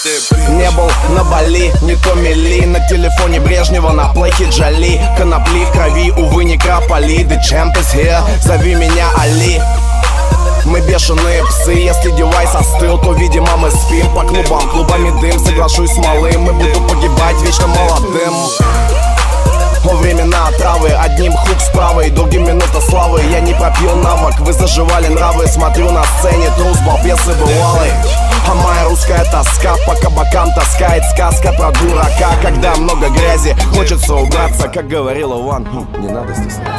Не был на Бали, не то мели. На телефоне Брежнева, на плейке Джоли. Конопли в крови, увы, некрополи. The champ is here, зови меня Али. Мы бешеные псы, если девайс остыл, то, видимо, мы спим по клубам, клубами дым, соглашусь с малым. И буду погибать вечно молодым. О, времена отравы, одним хук справа и другим минута славы. Я не пропил навык, вы заживали нравы. Смотрю на сцене трус, балбес и бывалый. А моя русская тоска по кабакам таскает. Сказка про дурака, когда много грязи, хочется убраться, как говорил Иван. Не надо стесняться.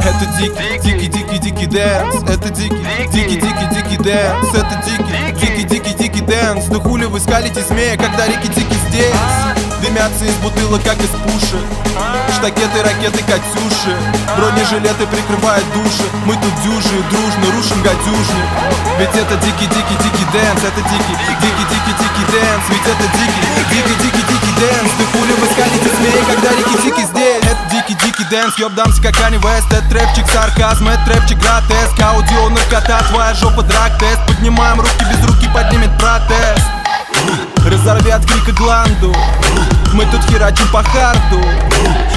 Это дикий дэнс. Это дикий дэнс. Это дикий дэнс. Ну хули вы скалите змея, когда рики-тики здесь? Дымятся из бутылок, как из пушек. Штакеты, ракеты, катюши. Бронежилеты прикрывают души. Мы тут дюжи, дружно рушим гадюшник. Ведь это дикий дэнс. Это дикий дэнс. Ведь это дикий дэнс. Ну хули вы скалите змея, когда рики-тики здесь? Это дикий дэнс, ёбдамся как Kanye West. Это трэпчик сарказм, это трэпчик гротеск. Аудио наркота, твоя жопа драг-тест. Поднимаем руки, без руки поднимет протест. Разорви от крика гланду. Мы тут херачим по харду.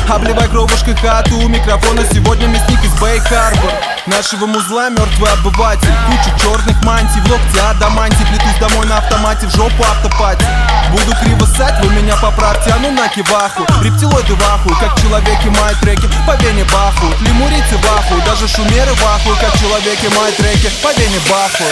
Обливай кровушкой хату. У микрофона сегодня мясник из Бэй-Харбор. Нашего музла мертвый обыватель. Куча черных мантий, в локте адамантий. Плетусь домой на автомате, в жопу автопати. Буду криво ссать, вы меня поправьте, а ну наки ваху. Рептилоиды ваху, как человеки мои треки по вене баху. Лемурийцы ваху, даже шумеры ваху, как человеки мои треки по вене баху.